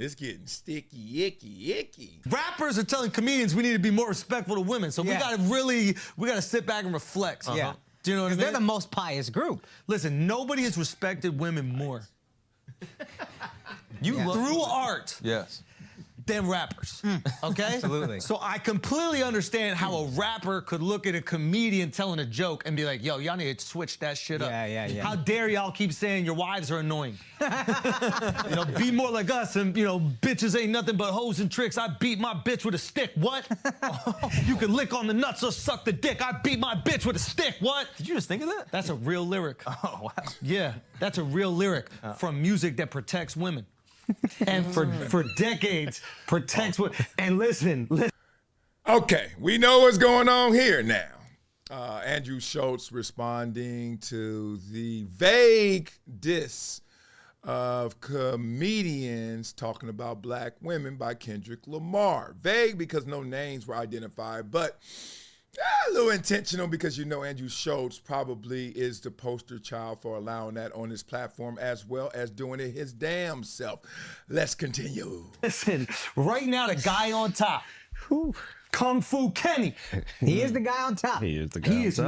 It's getting sticky, icky. Rappers are telling comedians we need to be more respectful to women. So we gotta sit back and reflect. Yeah. Do you know what I mean? They're the most pious group. Listen, nobody has respected women more. Through art. Yes. Than rappers, okay? Absolutely. So I completely understand how a rapper could look at a comedian telling a joke and be like, yo, y'all need to switch that shit up. Yeah. How dare y'all keep saying your wives are annoying? Be more like us and, bitches ain't nothing but hoes and tricks. I beat my bitch with a stick. What? You can lick on the nuts or suck the dick. I beat my bitch with a stick. What? Did you just think of that? That's a real lyric. Oh, wow. Yeah, that's a real lyric from music that protects women. And for decades, protects women. And listen. Okay, we know what's going on here now. Andrew Schulz responding to the vague diss of comedians talking about black women by Kendrick Lamar. Vague because no names were identified, but a little intentional because Andrew Schulz probably is the poster child for allowing that on his platform as well as doing it his damn self. Let's continue. Listen, right now the guy on top, Kung Fu Kenny. He is the guy on top. He is the guy He is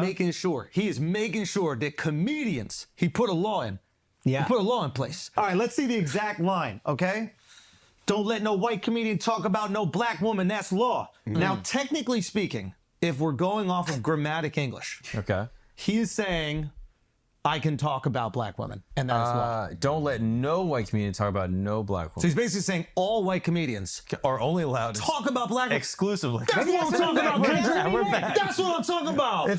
making sure that comedians, he put a law in. Yeah. He put a law in place. All right, let's see the exact line, okay? Don't let no white comedian talk about no black woman. That's law. Now, technically speaking, if we're going off of grammatic English, Okay. he is saying, I can talk about black women, and that is law. Don't let no white comedian talk about no black So woman. he's basically saying all white comedians Are only allowed to talk about black women. exclusively. That's what I'm talking about, Kendrick. We're back. That's what I'm talking about.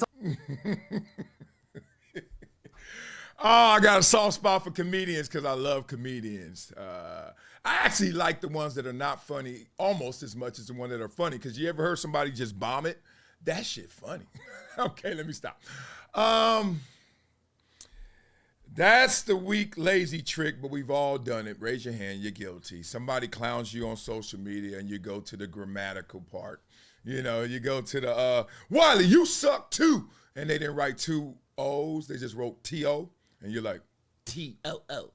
I got a soft spot for comedians because I love comedians. I actually like the ones that are not funny almost as much as the ones that are funny because you ever heard somebody just bomb it? That shit funny. Okay, let me stop. That's the weak, lazy trick, but we've all done it. Raise your hand, you're guilty. Somebody clowns you on social media and you go to the grammatical part. You go to the, Wiley, you suck too. And they didn't write two O's, they just wrote T-O. And you're like, T-O-O.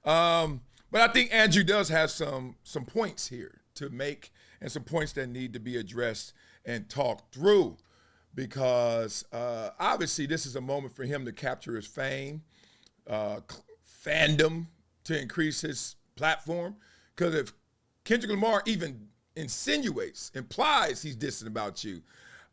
But I think Andrew does have some points here to make and some points that need to be addressed and talked through because obviously this is a moment for him to capture his fame, fandom, to increase his platform. Because if Kendrick Lamar even implies he's dissing about you,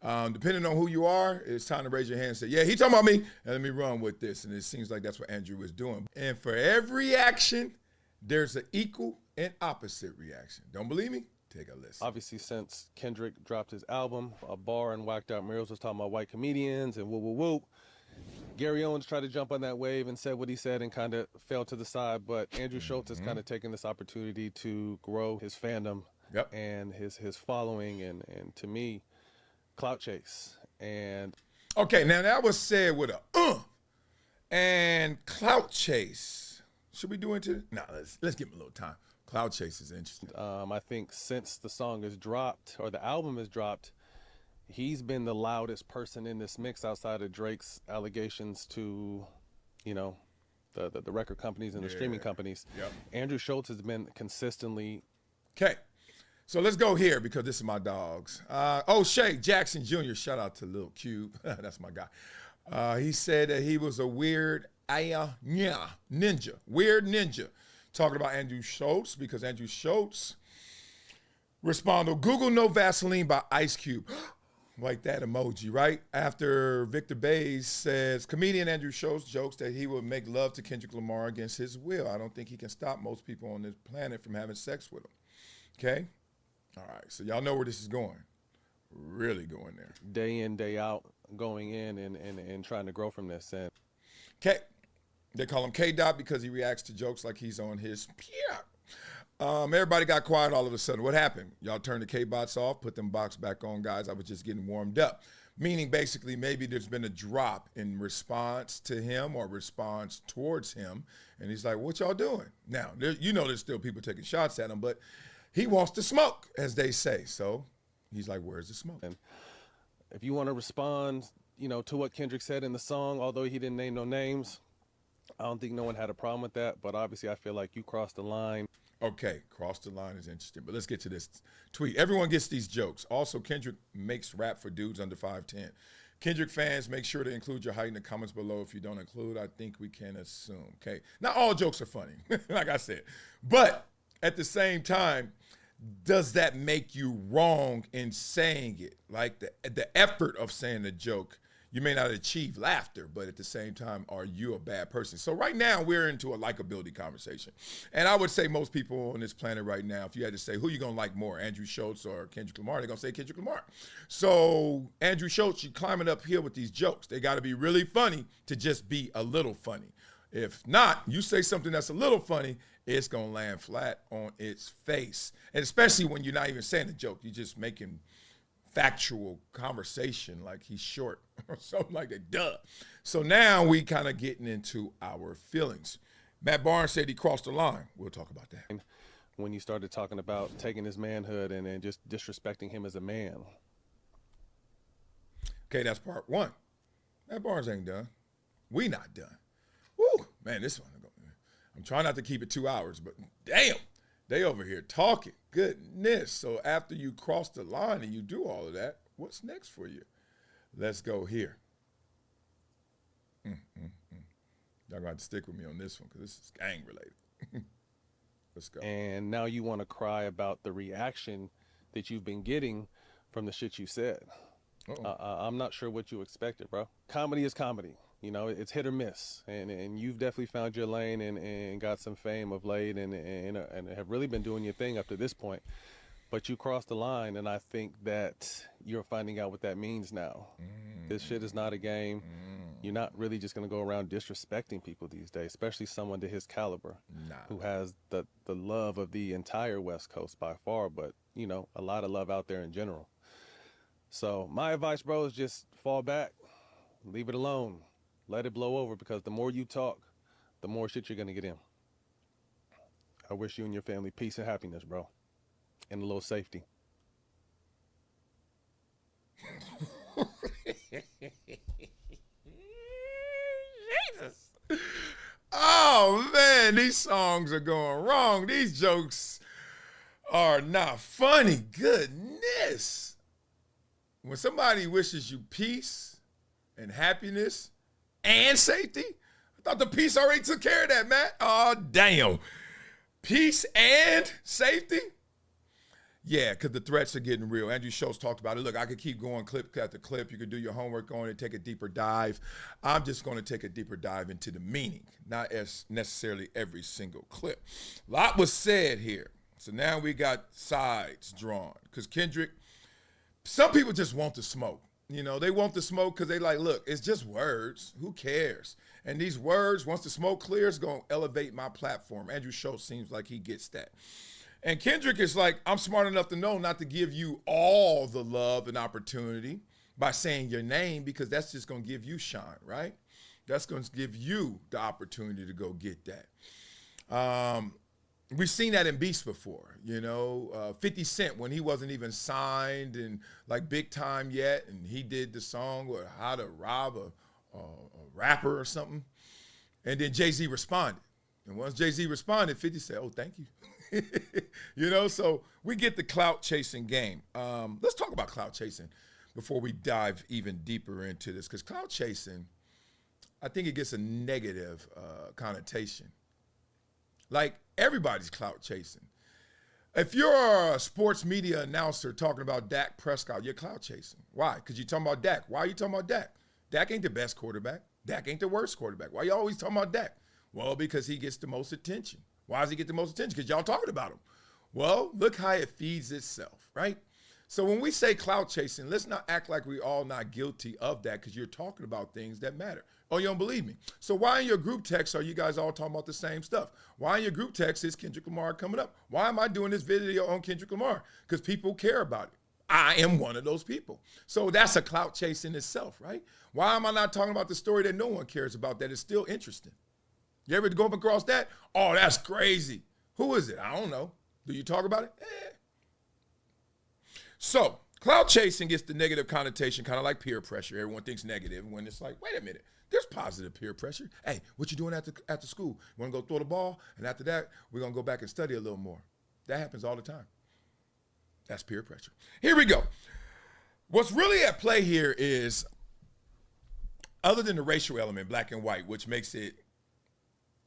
depending on who you are, it's time to raise your hand and say, yeah, he talking about me, and let me run with this. And it seems like that's what Andrew is doing. And for every action, there's an equal and opposite reaction. Don't believe me? Take a listen. Obviously, since Kendrick dropped his album, A Bar and Whacked Out Murals was talking about white comedians and woo. Gary Owens tried to jump on that wave and said what he said and kind of fell to the side. But Andrew Schulz has kind of taken this opportunity to grow his fandom and his following and to me, clout chase. And okay, now that was said with a and clout chase. Should we do into? No, let's give him a little time. Cloud Chase is interesting. I think since the song is dropped or the album is dropped, he's been the loudest person in this mix outside of Drake's allegations to, the record companies and the streaming companies. Yep. Andrew Schulz has been consistently. Okay, so let's go here because this is my dogs. Shay Jackson Jr., shout out to Lil Cube. That's my guy. He said that he was a weird ninja. Talking about Andrew Schulz because Andrew Schulz responded, Google No Vaseline by Ice Cube. Like that emoji, right? After Victor Bays says, comedian Andrew Schulz jokes that he would make love to Kendrick Lamar against his will. I don't think he can stop most people on this planet from having sex with him. Okay? All right, so y'all know where this is going. Really going there. Day in, day out, going in and trying to grow from this. And okay. They call him K-Dot because he reacts to jokes like he's on his everybody got quiet all of a sudden. What happened? Y'all turned the K-Bots off, put them box back on, guys. I was just getting warmed up. Meaning basically maybe there's been a drop in response to him or response towards him. And he's like, what y'all doing? Now, there's still people taking shots at him, but he wants to smoke, as they say. So he's like, where's the smoke? And if you want to respond, to what Kendrick said in the song, although he didn't name no names, I don't think no one had a problem with that, but obviously I feel like you crossed the line. Okay, cross the line is interesting, but let's get to this tweet. Everyone gets these jokes. Also, Kendrick makes rap for dudes under 5'10". Kendrick fans, make sure to include your height in the comments below. If you don't include, I think we can assume. Okay, not all jokes are funny, like I said, but at the same time, does that make you wrong in saying it? Like the effort of saying the joke, you may not achieve laughter, but at the same time, are you a bad person? So right now, we're into a likability conversation. And I would say most people on this planet right now, if you had to say, who you gonna like more, Andrew Schulz or Kendrick Lamar, they're gonna say Kendrick Lamar. So Andrew Schulz, you're climbing uphill with these jokes. They gotta be really funny to just be a little funny. If not, you say something that's a little funny, it's gonna land flat on its face. And especially when you're not even saying a joke, you're just making factual conversation like he's short or something like that. Duh. So now we kind of getting into our feelings. Matt Barnes said he crossed the line. We'll talk about that. When you started talking about taking his manhood and just disrespecting him as a man. Okay, that's part one. Matt Barnes ain't done. We not done. Woo, man, this one. I'm trying not to keep it 2 hours, but damn, they over here talking. Goodness. So after you cross the line and you do all of that, what's next for you? Let's go here. Y'all gonna have to stick with me on this one because this is gang related. Let's go. And now you want to cry about the reaction that you've been getting from the shit you said. I'm not sure what you expected, bro. Comedy is comedy. You know, it's hit or miss, and you've definitely found your lane and got some fame of late and have really been doing your thing up to this point. But you crossed the line, and I think that you're finding out what that means now. This shit is not a game. You're not really just going to go around disrespecting people these days, especially someone to his caliber, who has the love of the entire West Coast by far, but, you know, a lot of love out there in general. So my advice, bro, is just fall back, leave it alone. Let it blow over, because the more you talk, the more shit you're going to get in. I wish you and your family peace and happiness, bro. And a little safety. Jesus. Oh, man, these songs are going wrong. These jokes are not funny. Goodness. When somebody wishes you peace and happiness and safety, I thought the peace already took care of that, man. Oh, damn. Peace and safety? Yeah, because the threats are getting real. Andrew Schulz talked about it. Look, I could keep going clip after clip. You could do your homework on it, take a deeper dive. I'm just going to take a deeper dive into the meaning, not as necessarily every single clip. A lot was said here. So now we got sides drawn. Because Kendrick, some people just want the smoke. You know, they want the smoke because they like, look, it's just words. Who cares? And these words, once the smoke clears, going to elevate my platform. Andrew Schulz seems like he gets that. And Kendrick is like, I'm smart enough to know not to give you all the love and opportunity by saying your name, because that's just going to give you shine, right? That's going to give you the opportunity to go get that. We've seen that in Beast before, you know, 50 Cent when he wasn't even signed and like big time yet, and he did the song with How to Rob a Rapper or something, and then Jay-Z responded. And once Jay-Z responded, 50 said, oh, thank you. You know, so we get the clout chasing game. Let's talk about clout chasing before we dive even deeper into this, because clout chasing, I think it gets a negative connotation. Like, everybody's clout chasing. If you're a sports media announcer talking about Dak Prescott, you're clout chasing. Why? Because you're talking about Dak. Why are you talking about Dak? Dak ain't the best quarterback. Dak ain't the worst quarterback. Why you always talking about Dak? Well, because he gets the most attention. Why does he get the most attention? Because y'all talking about him. Well, look how it feeds itself, right? So when we say clout chasing, let's not act like we all not guilty of that, because you're talking about things that matter. Oh, you don't believe me? So why in your group text are you guys all talking about the same stuff? Why in your group text is Kendrick Lamar coming up? Why am I doing this video on Kendrick Lamar? Because people care about it. I am one of those people. So that's a clout chase in itself, right? Why am I not talking about the story that no one cares about that is still interesting? You ever go up across that? Oh, that's crazy. Who is it? I don't know. Do you talk about it? So Clout chasing gets the negative connotation, kind of like peer pressure. Everyone thinks negative when it's like, wait a minute, there's positive peer pressure. Hey, what you doing after school? You want to go throw the ball? And after that, we're going to go back and study a little more. That happens all the time. That's peer pressure. Here we go. What's really at play here is, other than the racial element, black and white, which makes it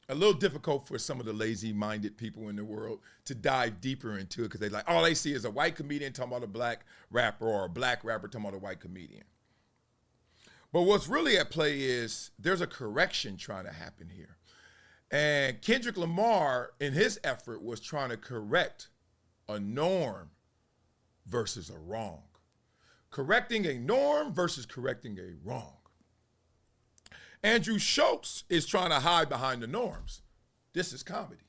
a little difficult for some of the lazy-minded people in the world to dive deeper into it, because they like, all they see is a white comedian talking about a black rapper, or a black rapper talking about a white comedian. But what's really at play is there's a correction trying to happen here. And Kendrick Lamar, in his effort, was trying to correct a norm versus a wrong. Correcting a norm versus correcting a wrong. Andrew Schulz is trying to hide behind the norms. This is comedy.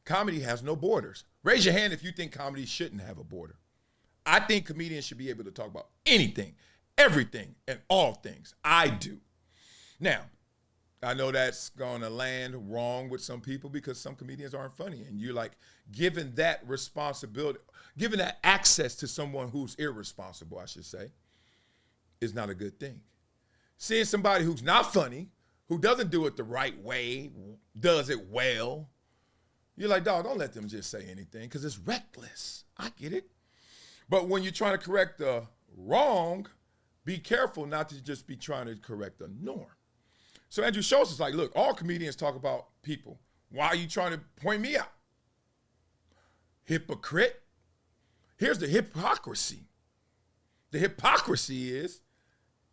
Comedy has no borders. Raise your hand if you think comedy shouldn't have a border. I think comedians should be able to talk about anything, everything, and all things. I do. Now, I know that's going to land wrong with some people because some comedians aren't funny. And you're like, given that responsibility, given that access to someone who's irresponsible, I should say, is not a good thing. Seeing somebody who's not funny, who doesn't do it the right way, does it well, you're like, dog, don't let them just say anything because it's reckless. I get it. But when you're trying to correct the wrong, be careful not to just be trying to correct the norm. So Andrew Schulz is like, look, all comedians talk about people. Why are you trying to point me out? Hypocrite. Here's the hypocrisy. The hypocrisy is,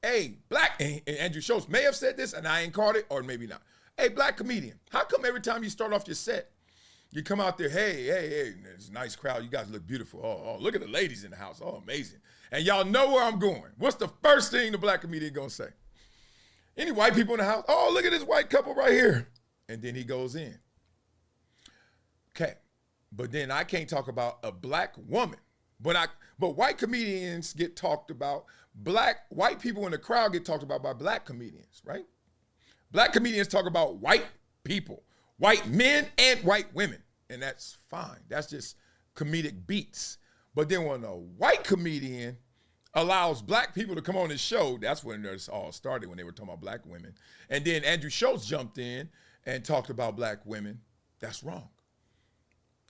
hey, black, and Andrew Schulz may have said this and I ain't caught it, or maybe not. Hey, black comedian, how come every time you start off your set, you come out there, hey, it's a nice crowd, you guys look beautiful. Oh, look at the ladies in the house, oh, amazing. And y'all know where I'm going. What's the first thing the black comedian gonna say? Any white people in the house? Oh, look at this white couple right here. And then he goes in. Okay, but then I can't talk about a black woman. But white comedians get talked about. White people in the crowd get talked about by black comedians, right? Black comedians talk about white people, white men and white women, and that's fine. That's just comedic beats. But then when a white comedian allows black people to come on his show, that's when this all started, when they were talking about black women. And then Andrew Schulz jumped in and talked about black women. That's wrong.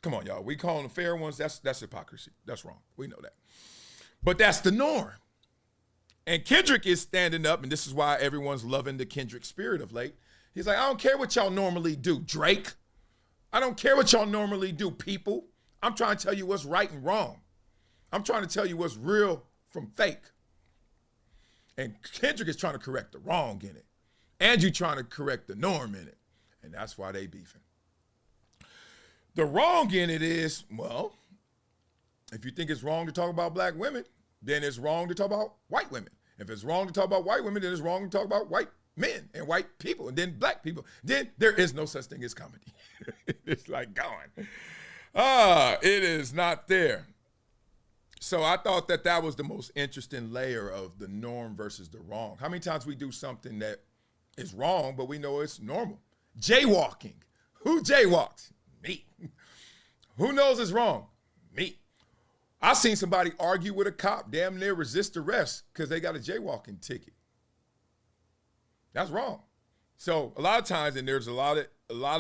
Come on, y'all. We call them fair ones. That's hypocrisy. That's wrong. We know that. But that's the norm. And Kendrick is standing up, and this is why everyone's loving the Kendrick spirit of late. He's like, I don't care what y'all normally do, Drake. I don't care what y'all normally do, people. I'm trying to tell you what's right and wrong. I'm trying to tell you what's real from fake. And Kendrick is trying to correct the wrong in it. Andrew trying to correct the norm in it. And that's why they beefing. The wrong in it is, well, if you think it's wrong to talk about black women, then it's wrong to talk about white women. If it's wrong to talk about white women, then it's wrong to talk about white men and white people and then black people. Then there is no such thing as comedy. It's like gone. It is not there. So I thought that was the most interesting layer of the norm versus the wrong. How many times we do something that is wrong, but we know it's normal? Jaywalking. Who jaywalks? Me. Who knows it's wrong? Me. I seen somebody argue with a cop, damn near resist arrest because they got a jaywalking ticket. That's wrong. So a lot of times, and there's a lot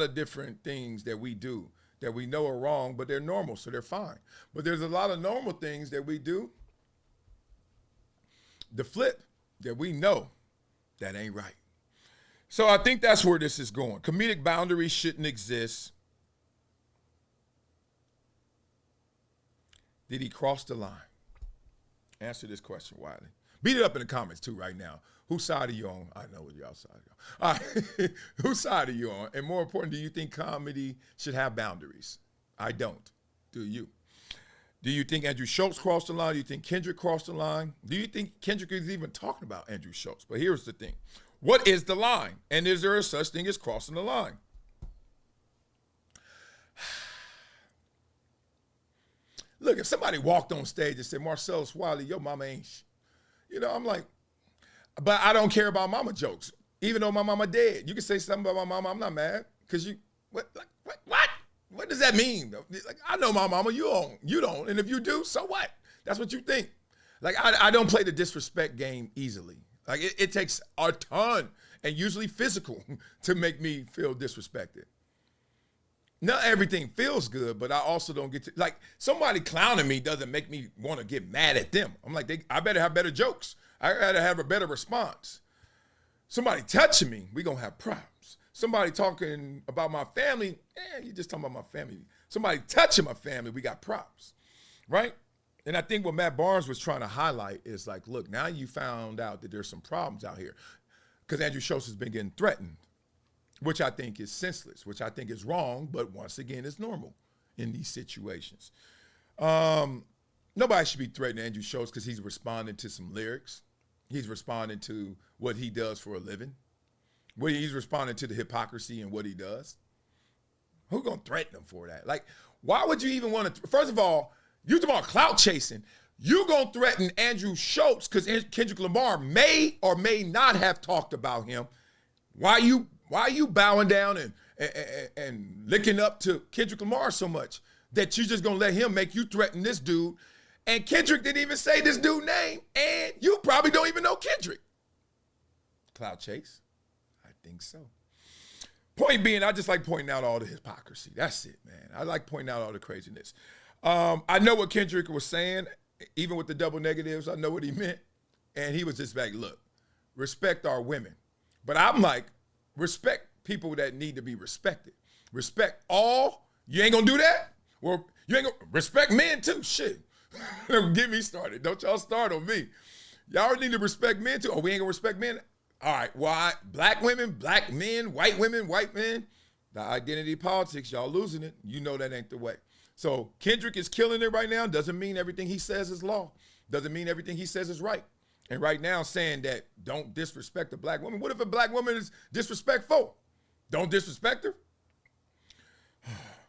of different things that we do that we know are wrong, but they're normal, so they're fine. But there's a lot of normal things that we do, the flip, that we know that ain't right. So I think that's where this is going. Comedic boundaries shouldn't exist. Did he cross the line? Answer this question, Wiley. Beat it up in the comments too right now. Whose side are you on? I know what y'all side are on. All right. Whose side are you on? And more important, do you think comedy should have boundaries? I don't. Do you? Do you think Andrew Schulz crossed the line? Do you think Kendrick crossed the line? Do you think Kendrick is even talking about Andrew Schulz? But here's the thing. What is the line? And is there a such thing as crossing the line? Look, if somebody walked on stage and said, Marcellus Wiley, your mama ain't, I'm like, but I don't care about mama jokes, even though my mama dead. You can say something about my mama, I'm not mad, because what? What does that mean? Like, I know my mama, you don't, and if you do, so what? That's what you think. Like, I don't play the disrespect game easily. Like, it takes a ton, and usually physical, to make me feel disrespected. Not everything feels good, but I also don't get to, like, somebody clowning me doesn't make me want to get mad at them. I'm like, I better have better jokes. I gotta have a better response. Somebody touching me, we gonna have problems. Somebody talking about my family, you just talking about my family. Somebody touching my family, we got problems, right? And I think what Matt Barnes was trying to highlight is like, look, now you found out that there's some problems out here because Andrew Schulz has been getting threatened, which I think is senseless, which I think is wrong, but once again, it's normal in these situations. Nobody should be threatening Andrew Schulz because he's responding to some lyrics. He's responding to what he does for a living. He's responding to the hypocrisy in what he does. Who's going to threaten him for that? Like, why would you even want to? First of all, you talking about clout chasing. You going to threaten Andrew Schulz because Kendrick Lamar may or may not have talked about him. Why are you bowing down and licking up to Kendrick Lamar so much that you just going to let him make you threaten this dude? And Kendrick didn't even say this dude's name, and you probably don't even know Kendrick. Clout chase? I think so. Point being, I just like pointing out all the hypocrisy. That's it, man. I like pointing out all the craziness. I know what Kendrick was saying, even with the double negatives. I know what he meant. And he was just like, look, respect our women. But I'm like, respect people that need to be respected. Respect all. You ain't gonna do that? Well, you ain't gonna respect men too. Shit. Don't get me started. Don't y'all start on me. Y'all need to respect men too. Oh, we ain't gonna respect men? All right, why? Black women, black men, white women, white men. The identity politics, y'all losing it. You know that ain't the way. So Kendrick is killing it right now. Doesn't mean everything he says is law. Doesn't mean everything he says is right. And right now saying that don't disrespect a black woman. What if a black woman is disrespectful? Don't disrespect her?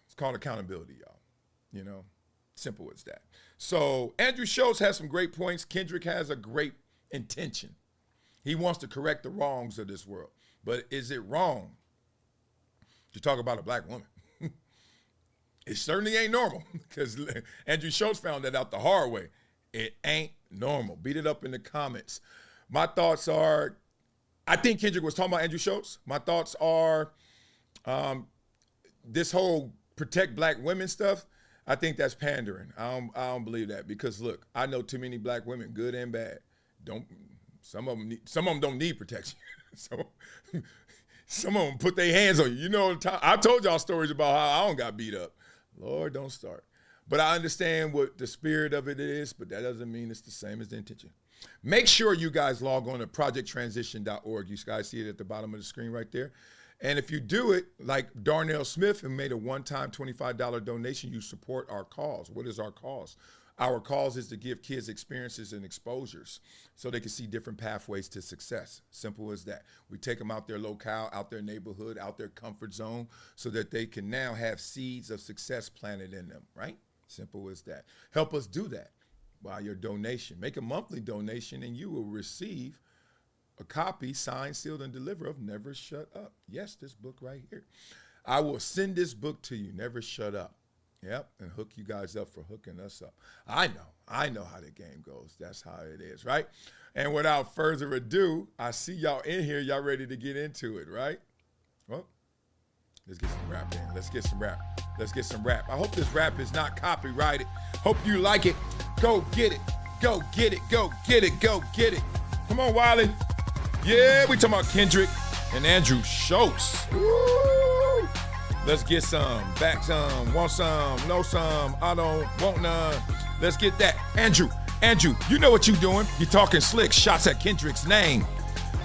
It's called accountability, y'all. You know, simple as that. So Andrew Schulz has some great points. Kendrick has a great intention. He wants to correct the wrongs of this world. But is it wrong to talk about a black woman? It certainly ain't normal because Andrew Schulz found that out the hard way. It ain't normal. Beat it up in the comments. My thoughts are, I think Kendrick was talking about Andrew Schulz. My thoughts are this whole protect black women stuff, I think that's pandering. I don't believe that because look, I know too many black women, good and bad. Some of them don't need protection. Some of them put their hands on you. You know, I told y'all stories about how I don't got beat up. Lord, don't start. But I understand what the spirit of it is, but that doesn't mean it's the same as the intention. Make sure you guys log on to projecttransition.org. You guys see it at the bottom of the screen right there. And if you do it, like Darnell Smith, who made a one-time $25 donation, you support our cause. What is our cause? Our cause is to give kids experiences and exposures so they can see different pathways to success. Simple as that. We take them out their locale, out their neighborhood, out their comfort zone so that they can now have seeds of success planted in them, right? Simple as that. Help us do that by your donation. Make a monthly donation and you will receive a copy signed, sealed, and delivered of Never Shut Up. Yes, this book right here. I will send this book to you, Never Shut Up. Yep, and hook you guys up for hooking us up. I know how the game goes. That's how it is, right? And without further ado, I see y'all in here. Y'all ready to get into it, right? Well, let's get some rap in. Let's get some rap. Let's get some rap. I hope this rap is not copyrighted. Hope you like it. Go get it. Go get it. Go get it. Go get it. Come on, Wiley. Yeah, we talking about Kendrick and Andrew Schulz. Woo! Let's get some, back some, want some, know some, I don't want none. Let's get that. Andrew, you know what you doing. You talking slick, shots at Kendrick's name.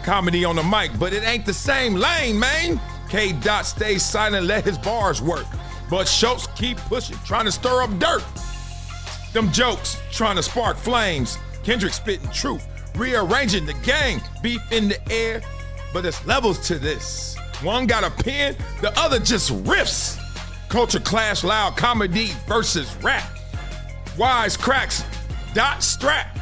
Comedy on the mic, but it ain't the same lane, man. K. Dot stays silent, let his bars work. But Schulz keep pushing, trying to stir up dirt. Them jokes, trying to spark flames. Kendrick spitting truth, rearranging the game. Beef in the air, but there's levels to this. One got a pen, the other just riffs. Culture clash loud, comedy versus rap. Wise cracks, dot strap.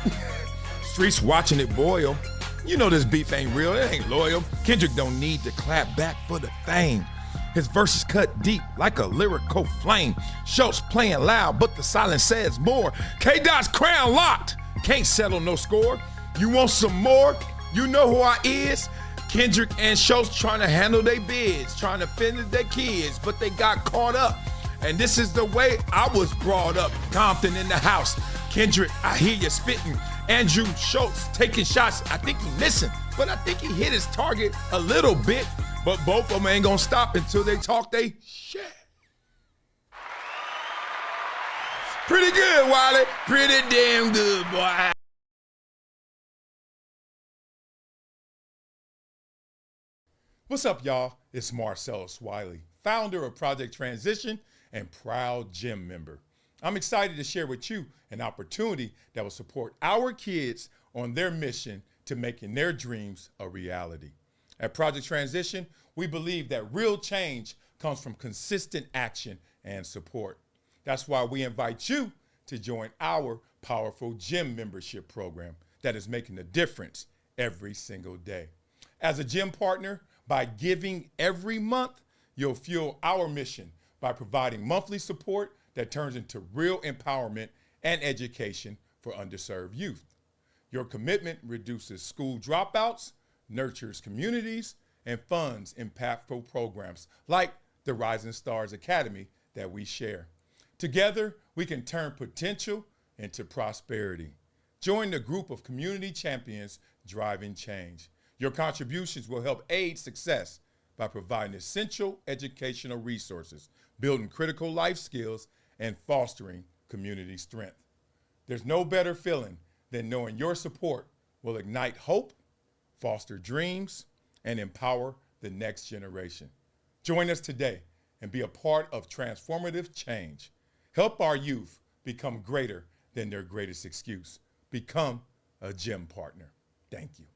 Streets watching it boil. You know this beef ain't real, it ain't loyal. Kendrick don't need to clap back for the fame. His verses cut deep like a lyrical flame. Schulz playing loud, but the silence says more. K-Dot's crown locked. Can't settle no score. You want some more? You know who I is? Kendrick and Schulz trying to handle their bids, trying to fend their kids, but they got caught up. And this is the way I was brought up. Compton in the house. Kendrick, I hear you spitting. Andrew Schulz taking shots. I think he missing, but I think he hit his target a little bit. But both of them ain't gonna stop until they talk they shit. Pretty good, Wiley. Pretty damn good, boy. What's up, y'all? It's Marcellus Wiley, founder of Project Transition and proud gym member. I'm excited to share with you an opportunity that will support our kids on their mission to making their dreams a reality. At Project Transition, we believe that real change comes from consistent action and support. That's why we invite you to join our powerful gym membership program that is making a difference every single day. As a gym partner, by giving every month, you'll fuel our mission by providing monthly support that turns into real empowerment and education for underserved youth. Your commitment reduces school dropouts, nurtures communities, and funds impactful programs like the Rising Stars Academy that we share. Together, we can turn potential into prosperity. Join the group of community champions driving change. Your contributions will help aid success by providing essential educational resources, building critical life skills, and fostering community strength. There's no better feeling than knowing your support will ignite hope, foster dreams, and empower the next generation. Join us today and be a part of transformative change. Help our youth become greater than their greatest excuse. Become a gym partner. Thank you.